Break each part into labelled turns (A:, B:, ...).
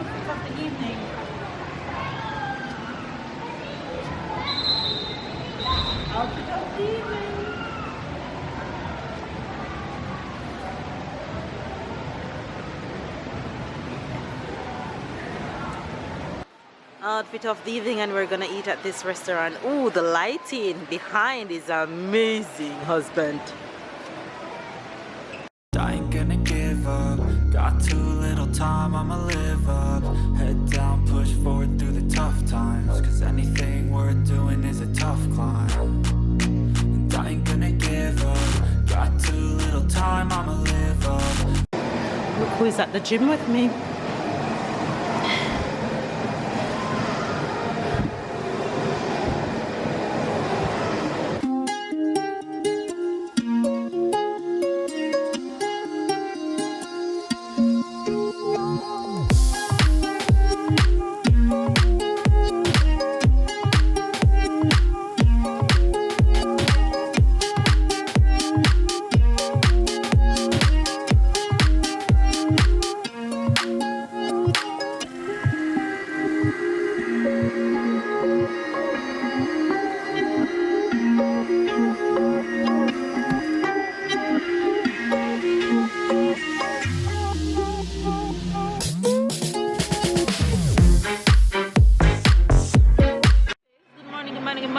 A: outfit of the evening. Outfit of the evening. Outfit of the evening, and we're gonna eat at this restaurant. Oh, the lighting behind is amazing, husband.
B: I ain't gonna give up. Got too little time, I'ma live up. Head down, push forward through the tough times. Cause anything worth doing is a tough climb. And I ain't gonna give up. Got too little time, I'ma live up.
A: Look who is at the gym with me.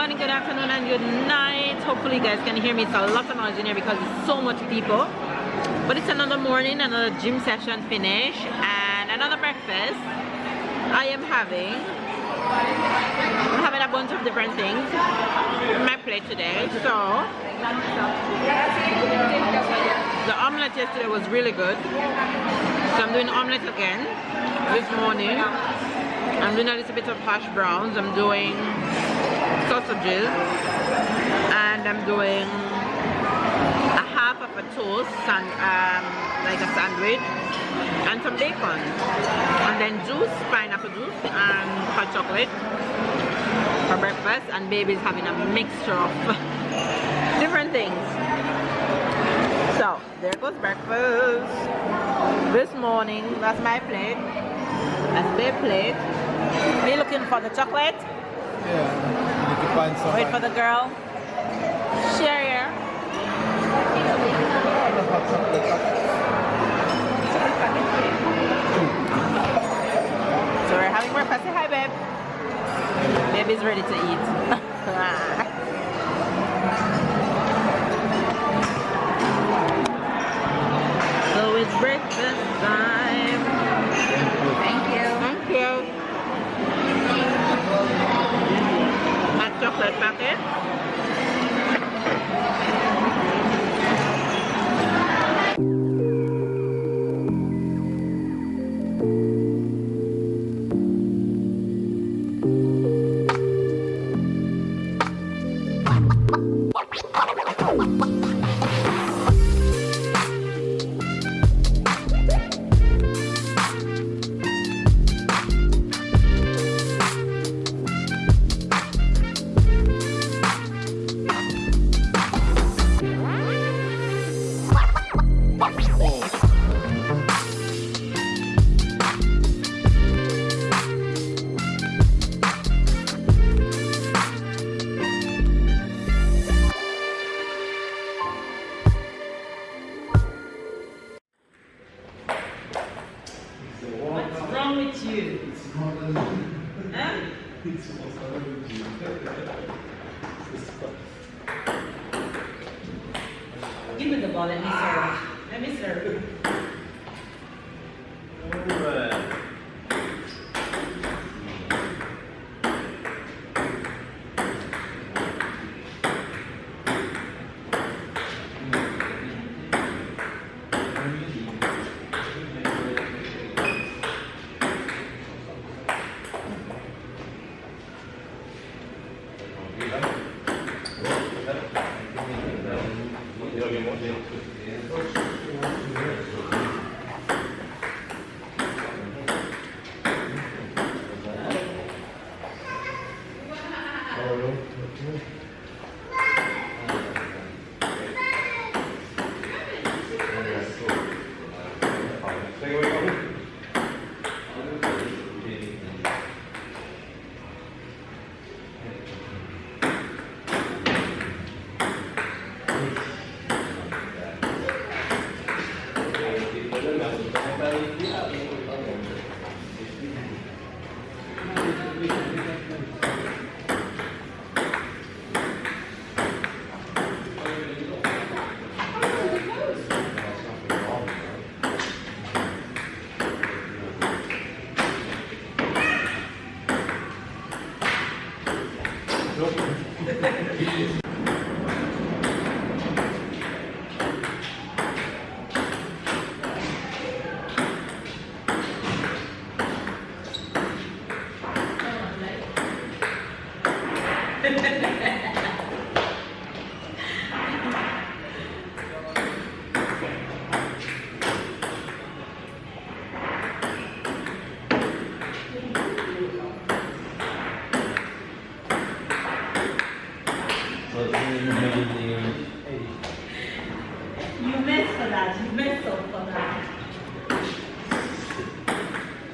A: Good afternoon and good night. Hopefully you guys can hear me. It's a lot of noise in here because it's so much people, but it's another morning, another gym session finish, and another breakfast. I'm having a bunch of different things on my plate today. So the omelette yesterday was really good, so I'm doing omelette again this morning. I'm doing a little bit of hash browns. I'm doing sausages, and I'm doing a half of a toast and like a sandwich, and some bacon, and then juice, pineapple juice and hot chocolate for breakfast. And baby's having a mixture of different things. So there goes breakfast this morning. That's my plate. That's their plate. Are you looking for the chocolate?
C: Yeah, you can find some.
A: Wait for the girl. Share here. So we're having breakfast. Say hi, babe. Baby's ready to eat. So it's breakfast time. Thank you. Thank you. Hot chocolate packet. Give me the ball, let me serve. Let me serve. You missed for that. You missed up for that.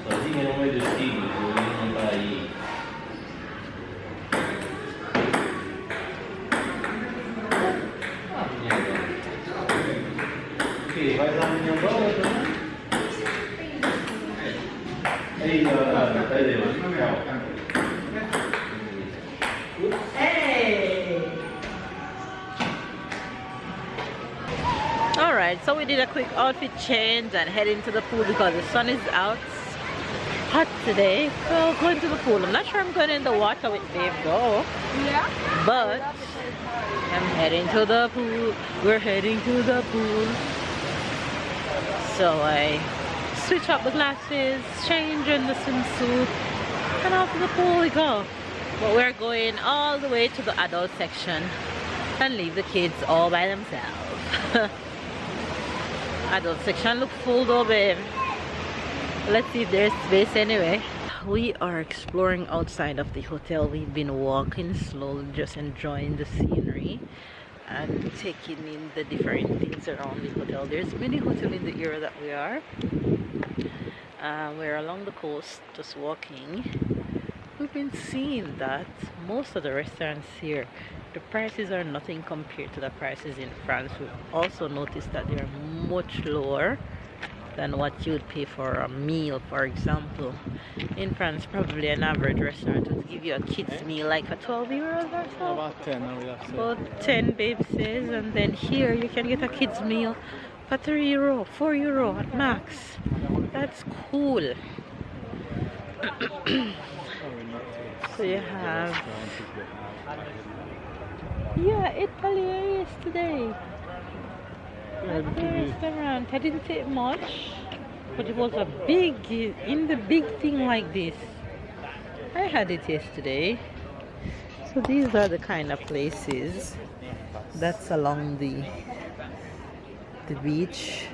D: Sozinho não é destino, ele não tá aí. Ok, vai dar minha bola também? Aí, cadê?
A: Hey! Alright, so we did a quick outfit change and head into the pool because the sun is out. Hot today, so going to the pool. I'm not sure I'm going in the water with Dave though. Yeah. But I'm heading to the pool. We're heading to the pool. So I switch up the glasses, change in the swimsuit, and off to the pool we go. But we're going all the way to the adult section and leave the kids all by themselves. Adult section look full though, babe. Let's see if there's space anyway. We are exploring outside of the hotel. We've been walking slowly, just enjoying the scenery and taking in the different things around the hotel. There's many hotels in the area that we are. We're along the coast just walking. We've been seeing that most of the restaurants here, the prices are nothing compared to the prices in France. We've also noticed that they are much lower than what you would pay for a meal. For example, in France, probably an average restaurant would give you a kids meal like for 12 euros or so.
C: About 10, I would have said.
A: About 10, babe says. And then here you can get a kids meal for 3 euro, 4 euro at max. That's cool. So you have, yeah, Italy yesterday. At the restaurant. I didn't take much, but it was a big, in the big thing like this. I had it yesterday. So these are the kind of places that's along the beach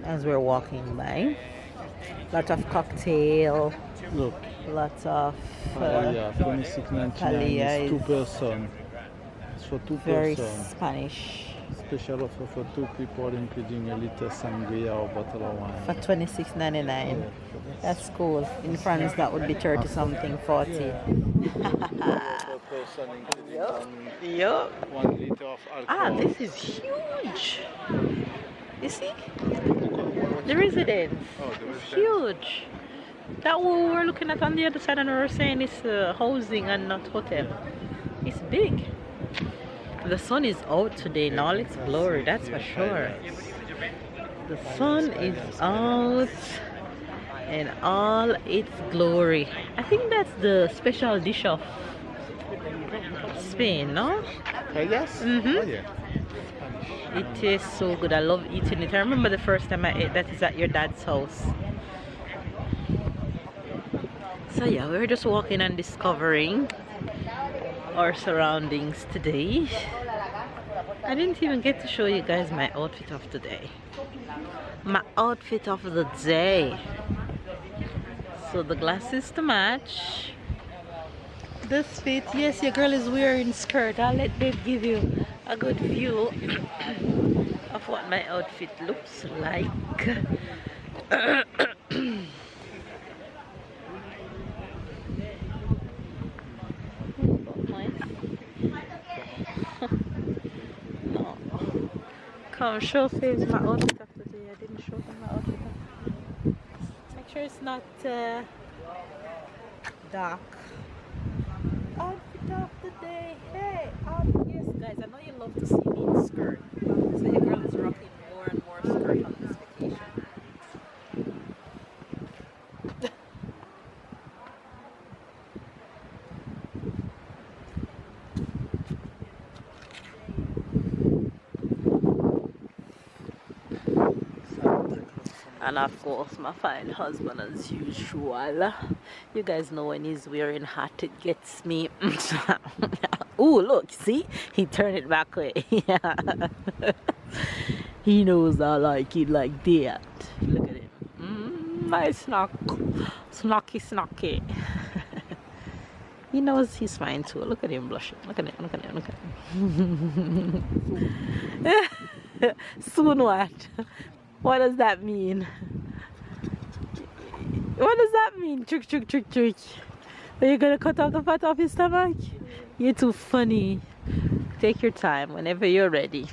A: as we're walking by. Lot of cocktail.
C: Look.
A: Lots of
C: yeah, 26.99 is 2 person. It's for 2
A: very
C: person.
A: Spanish.
C: Special offer for 2 people, including a little sangria or bottle of wine.
A: For 26.99. Yeah, that's cool. In France, that would be 30 something, 40.
C: Yeah. Per person, including
A: Yup.
C: 1 liter of alcohol.
A: Ah, this is huge. You see? The residence.
C: Oh, the residence.
A: Huge. That one we were looking at on the other side and we were saying it's housing and not hotel. It's big. The sun is out today and all its glory, that's for sure. The sun is out in all its glory. I think that's the special dish of Spain, no?
C: Yes?
A: Mm-hmm.
C: Oh, yeah.
A: It tastes so good. I love eating it. I remember the first time I ate that is at your dad's house. So yeah, we're just walking and discovering our surroundings today. I didn't even get to show you guys my outfit of today. My outfit of the day. So the glasses to match. This fit, yes, your girl is wearing skirt. I'll let Dave give you a good view of what my outfit looks like. No. Come show face my outfit of the day. I didn't show them my outfit of. Make sure it's not dark. Outfit of the day. Hey, yes guys, I know you love to see me in skirt. So your girl is rocking more and more skirt on this vacation.
E: And of course my fine husband as usual. You guys know when he's wearing hat it gets me. Oh look, see, he turned it back way. Yeah. He knows I like it like that. Look at him. My snack, snacky. He knows he's fine too. Look at him blushing. Look at him. Soon what? What does that mean? What does that mean? Trick. Are you gonna cut off the fat off his stomach? You're too funny. Take your time whenever you're ready.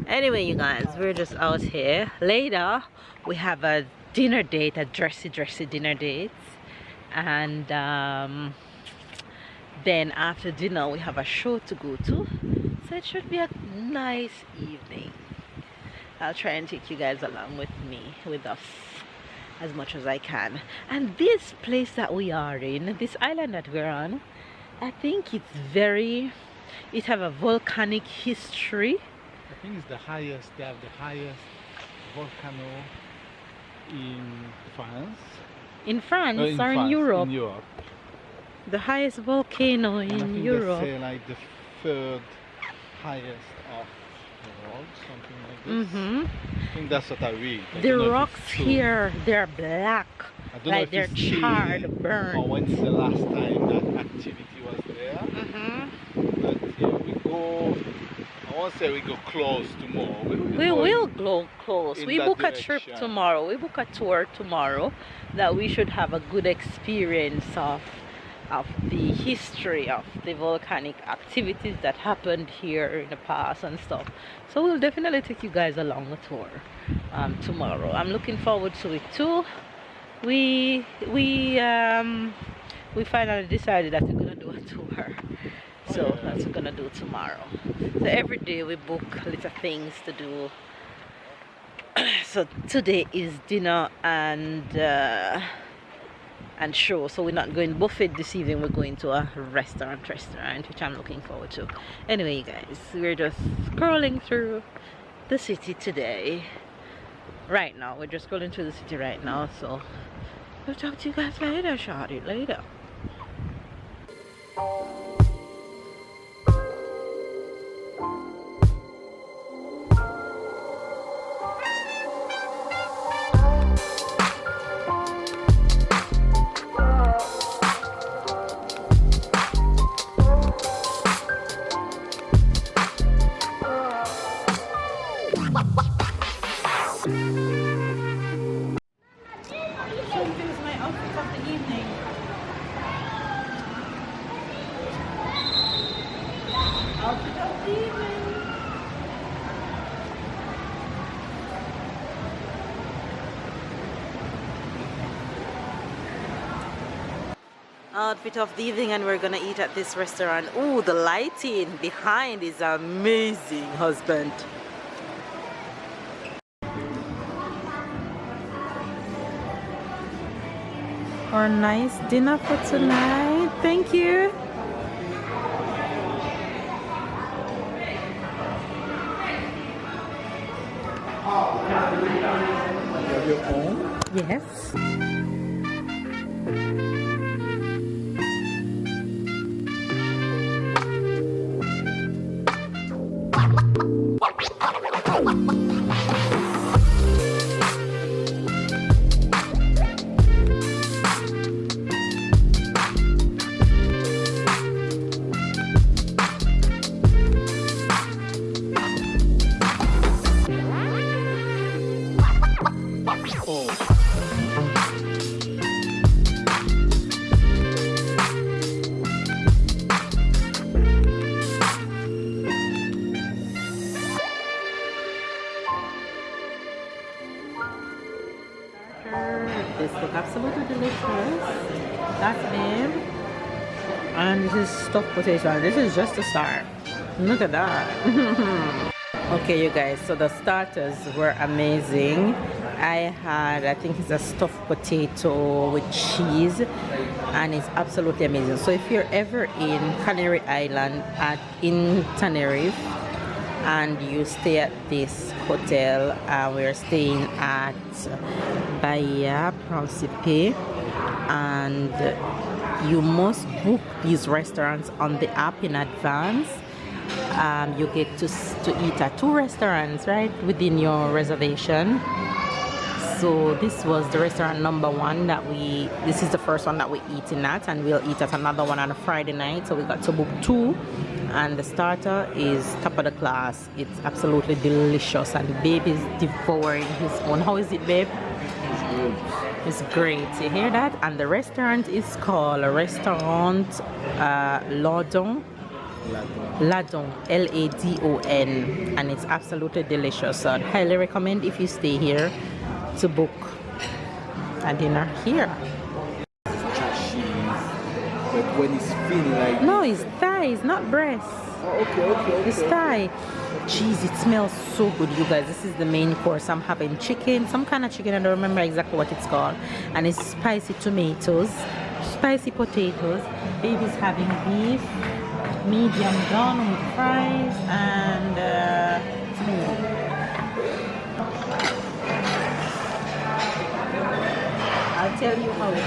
E: Anyway, you guys, we're just out here. Later, we have a dinner date, a dressy dinner date. And then after dinner, we have a show to go to. So it should be a nice evening. I'll try and take you guys along with us as much as I can. And this place that we are in, this island that we're on, I think it have a volcanic history.
C: I think it's the highest, they have the highest volcano in France.
E: In France or in Europe?
C: In Europe.
E: The highest volcano in Europe.
C: They say like the third highest of the world, something like this. I think that's what I read.
E: The rocks here, they're black, like they're charred, burned.
C: Or when's the last time that activity was there? But yeah, we go. I won't say we go close tomorrow.
E: We will go close. We book a trip tomorrow. We book a tour tomorrow that we should have a good experience of the history of the volcanic activities that happened here in the past and stuff. So we'll definitely take you guys along the tour tomorrow. I'm looking forward to it too. We finally decided that we're gonna do a tour. So that's what we're gonna do tomorrow. So every day we book little things to do. So today is dinner and show. So we're not going buffet this evening. We're going to a restaurant, which I'm looking forward to. Anyway, you guys, we're just scrolling through the city today. Right now, we're just scrolling through the city right now. So we'll talk to you guys later, shorty, later. Outfit of the evening, and we're gonna eat at this restaurant. Oh, the lighting behind is amazing, husband. Our nice dinner for tonight. Thank you.
C: You have your own?
E: Yes. This looks absolutely delicious. That's them. And this is stuffed potato. This is just a start. Look at that. Okay, you guys, so the starters were amazing. I think it's a stuffed potato with cheese, and it's absolutely amazing. So if you're ever in Canary Island in Tenerife, and you stay at this hotel. We're staying at Bahia Principe, and you must book these restaurants on the app in advance. You get to eat at 2 restaurants right within your reservation. So this was the restaurant number 1 that this is the first one that we're eating at, and we'll eat at another one on a Friday night. So we got to book 2, and the starter is top of the class. It's absolutely delicious, and babe is devouring his own. How is it, babe? It's great. You hear that? And the restaurant is called Restaurant Ladon, Ladon, and it's absolutely delicious. So I'd highly recommend, if you stay here, to book a dinner here.
C: But when it's thin like...
E: No, it's thigh, it's not breast.
C: Oh, okay.
E: It's thigh. Jeez, it smells so good, you guys. This is the main course. I'm having chicken, some kind of chicken, I don't remember exactly what it's called. And it's spicy tomatoes, spicy potatoes. Baby's having beef, medium done with fries, and tomato. I'll tell you how it is.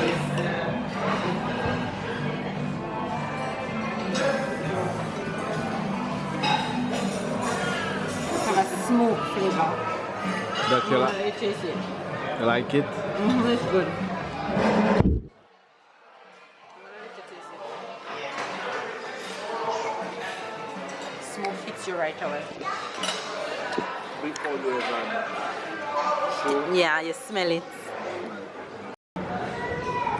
E: Have a smoke flavor.
C: That you like?
E: You taste it.
C: You like it?
E: It's good. Smoke hits you right away.
C: Before you ever show.
E: Yeah, you smell it.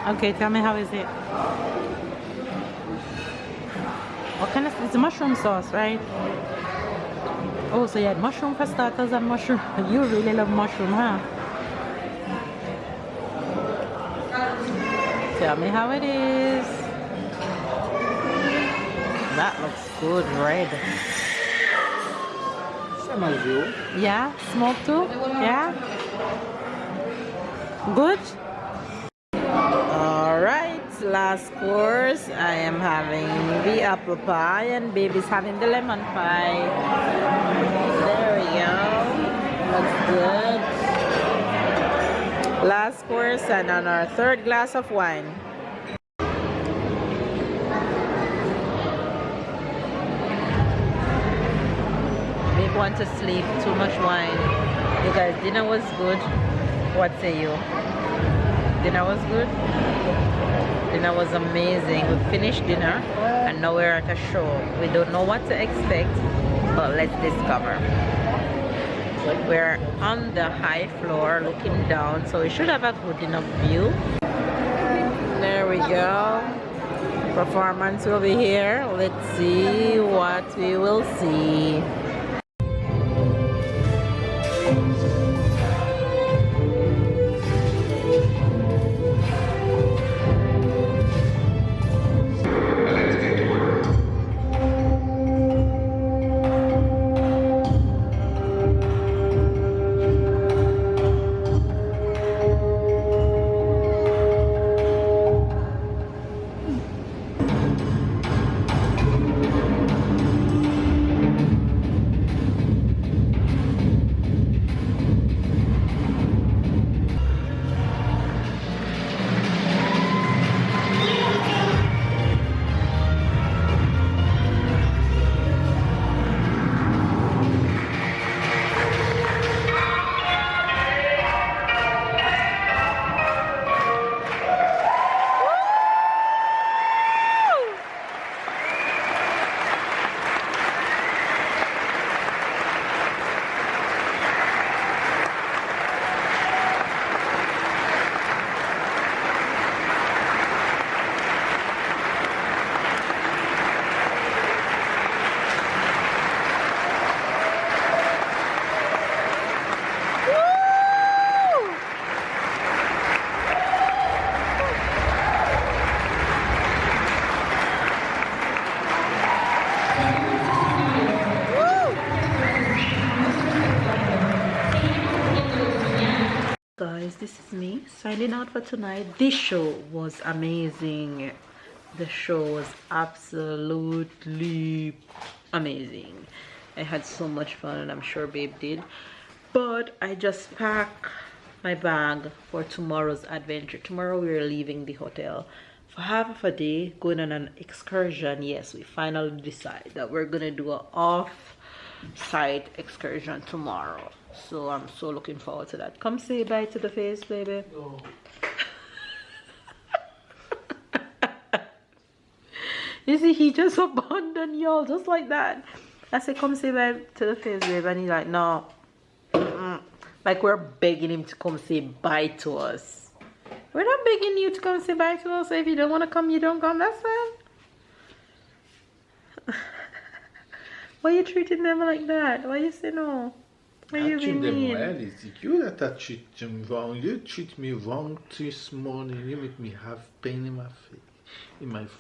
E: Okay, tell me, how is it? What kind of, it's a mushroom sauce, right? Oh, so you had mushroom for starters and mushroom. You really love mushroom, huh? Tell me how it is. That looks good, red.
C: Same as you.
E: Yeah, smoke too? Yeah? Good? Alright, last course. I am having the apple pie and baby's having the lemon pie. There we go. Looks good. Last course, and on our 3rd glass of wine. Babe want to sleep, too much wine. You guys, dinner was good. What say you? Dinner was good? Dinner was amazing. We finished dinner and now we're at a show. We don't know what to expect, but let's discover. We're on the high floor looking down, so we should have a good enough view. There we go. Performance will be here. Let's see what we will see. Guys, this is me signing out for tonight. This show was amazing. The show was absolutely amazing. I had so much fun, and I'm sure babe did. But I just packed my bag for tomorrow's adventure. Tomorrow we're leaving the hotel for half of a day, going on an excursion. Yes, we finally decide that we're gonna do an off-site excursion tomorrow. So I'm so looking forward to that. Come say bye to the face, baby.
C: No.
E: You see, he just abandoned y'all just like that. I said, come say bye to the face, babe. And he's like, no. Like we're begging him to come say bye to us. We're not begging you to come say bye to us. So if you don't want to come, you don't come. That's fine. Why are you treating them like that? Why you say no? Why you being mean?
C: It's you that treat them wrong. You treat me wrong this morning. You make me have pain in my face.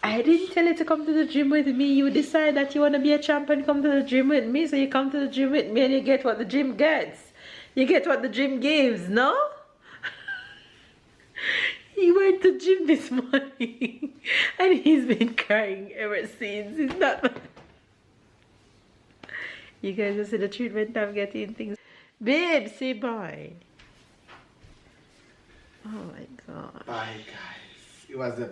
C: I
E: didn't tell you to come to the gym with me. You decide that you want to be a champion, come to the gym with me. So you come to the gym with me and you get what the gym gets. You get what the gym gives, no? He went to gym this morning and he's been crying ever since. He's not... You guys just see the treatment I'm getting things. Babe, say bye. Oh my God.
C: Bye, guys. It was a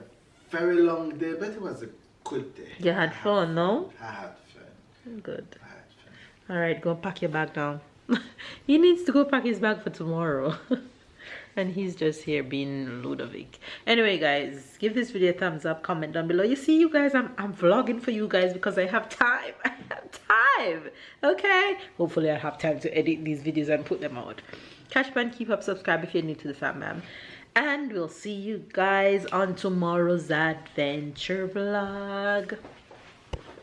C: very long day, but it was a good day.
E: You had fun, no?
C: I had fun.
E: Good.
C: I had fun.
E: Alright, go pack your bag now. He needs to go pack his bag for tomorrow. And he's just here being Ludovic. Anyway, guys, give this video a thumbs up, comment down below. You see, you guys, I'm vlogging for you guys because I have time. I have time. Okay? Hopefully I have time to edit these videos and put them out. Catch band, keep up, subscribe if you're new to the fam, man. And we'll see you guys on tomorrow's adventure vlog.